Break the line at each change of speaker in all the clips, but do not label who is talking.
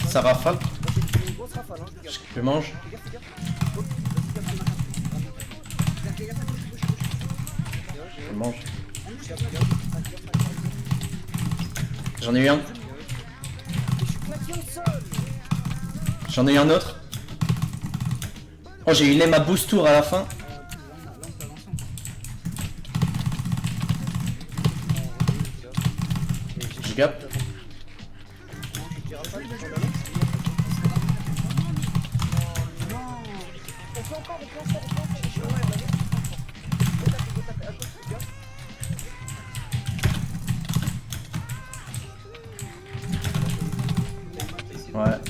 Ça rafale.
C'est une grosse rafale, hein, regarde.
Je mange.
Fais gaffe, fais gaffe. Oh, vas-y, gaffe. Fais gaffe, bouge.
Je mange.
Regarde, regarde.
J'en ai eu un.
Mais je suis claqué au sol.
J'en ai eu un autre. Oh, j'ai eu l'Emma Boost Tour à la fin. Je gape. Ouais.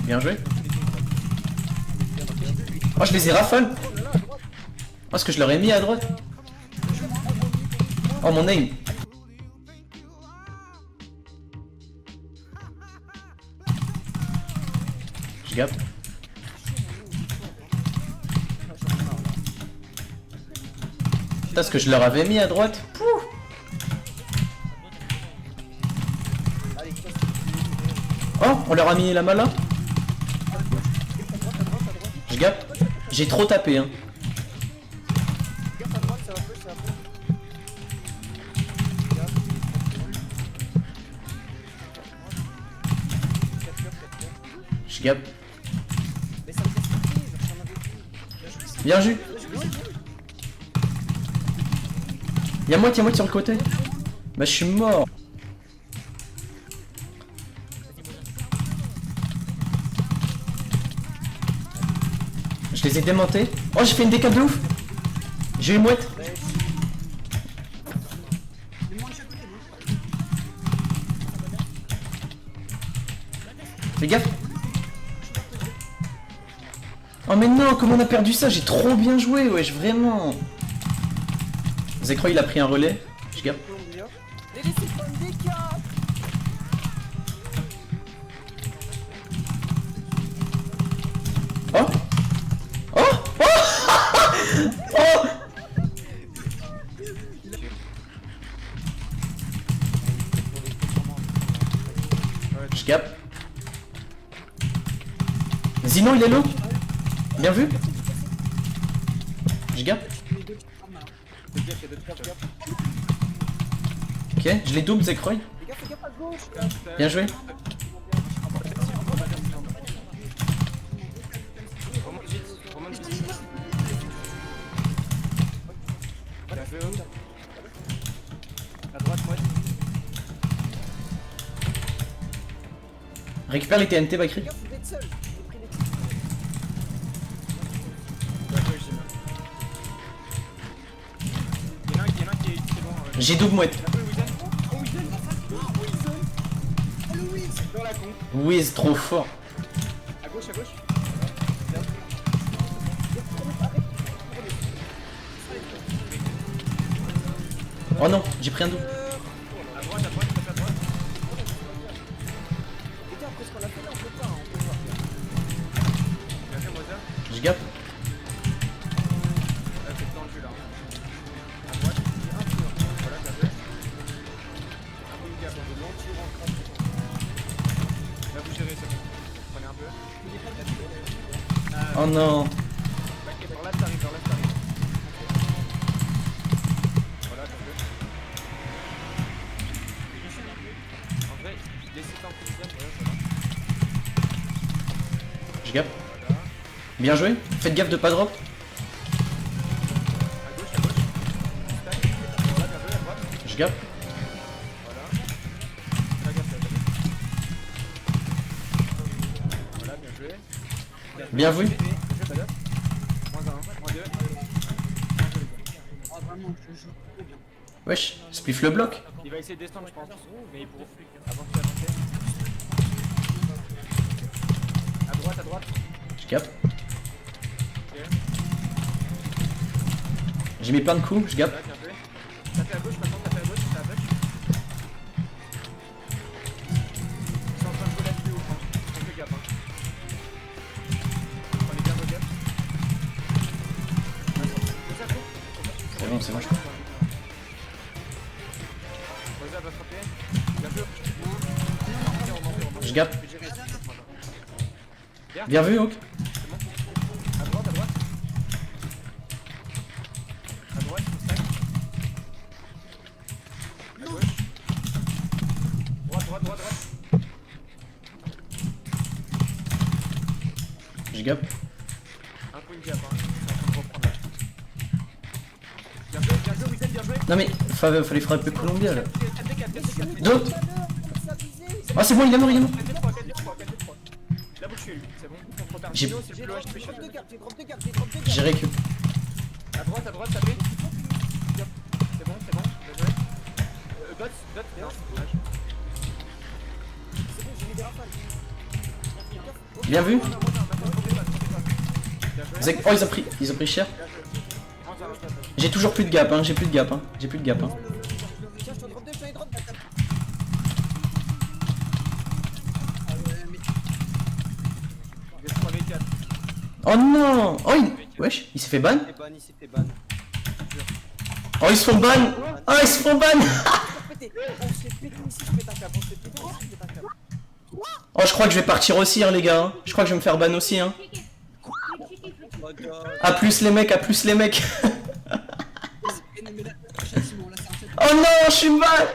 Bien joué. Oh, je les ai rafale. Oh, est-ce que je leur ai mis à droite? Oh, mon aim. Je gape. Putain, est-ce que je leur avais mis à droite? Pouh. Oh, on leur a mis la mala. Je gape. J'ai trop tapé, hein. Je gape. Bien vu. Y'a moitié sur le côté. Bah je suis mort. Je les ai démontés. Oh, j'ai fait une décale de ouf. J'ai eu une mouette. Fais gaffe. Oh mais non, comment on a perdu ça? J'ai trop bien joué, wesh, vraiment. Zekro il a pris un relais. Je garde. Oh. Oh. Oh. Oh. Je capte. Zinon il est low. Bien vu. Je garde. Ok, je les double Zekroy. Bien joué. Récupère les TNT, Bakri. J'ai double mouette. Wiz, trop fort.
À gauche, à gauche.
Oh non, j'ai pris un double.
À droite, à droite, à droite. Regarde, après ce qu'on a fait là, on peut pas, on peut voir. Bien fait, Mozart.
Je gape.
Là, c'est dans le jeu là. À droite, un tour. Voilà, bien fait. Un peu de gap, on est long, tu rentres. Là, vous gérez ça. Prenez un peu.
Oh non.
Par là, t'arrives, par là, t'arrives. Voilà, bien fait. En vrai, laissez tant que vous êtes, voilà.
Je gape. Bien joué. Faites gaffe de pas drop.
À gauche, à gauche. Tac. Là, bien joué, à droite.
Je gape.
Voilà. Fais gaffe, là, voilà, bien joué.
Bien vu.
Bien joué, Badot. Moins 1, moins 2. Ah, vraiment, je joue trop bien.
Wesh, spliff le bloc.
Il va essayer de descendre, je pense. Mais il pourra avancer, avancer. À droite, à droite.
Je gape.
Ok.
J'ai mis plein de coups, je gape.
Là, bien joué. Tapez à gauche, maintenant, tapez à gauche, ça attaque. Ils sont en train de voler plus haut, hein. On fait gaffe, hein. Prenez bien vos gaps. Rosa va frapper. Bien vu.
Je gap.
Je vais gérer ça. Voilà.
Bien vu, Hawk.
C'est bon. À droite, à droite. À droite, sur 5. À gauche. Droite, droite, droite, droite.
Je gap.
Un point de gap, hein. Je suis en train de reprendre là. Bien joué, Wissem, bien joué.
Non mais, fallait frapper Columbia là.
4D4, 4D4.
D'autres. Ah c'est bon, il est mort, il est mort.
4D3, 4D3, 4D3. Là vous tuez lui, c'est bon. Contre
J'ai-
Tarantino, c'est le plus HP shot.
J'ai récup.
À droite, tapez. C'est bon, bien joué. Dot, non, dommage.
Bien vu.
Bien joué.
Oh ils ont pris cher.
Rentre, rentre.
J'ai toujours plus de gap, hein. J'ai plus de gap, hein. J'ai plus de gap, hein.
V3, V4.
Oh non. Oh wesh, il s'est fait ban.
Il s'est fait ban.
Oh ils se font ban. Oh ils se font ban. Oh je crois que je vais partir aussi hein, les gars. Hein. Je crois que je vais me faire ban aussi hein. A plus les mecs, à plus les mecs. Oh non, je suis mal.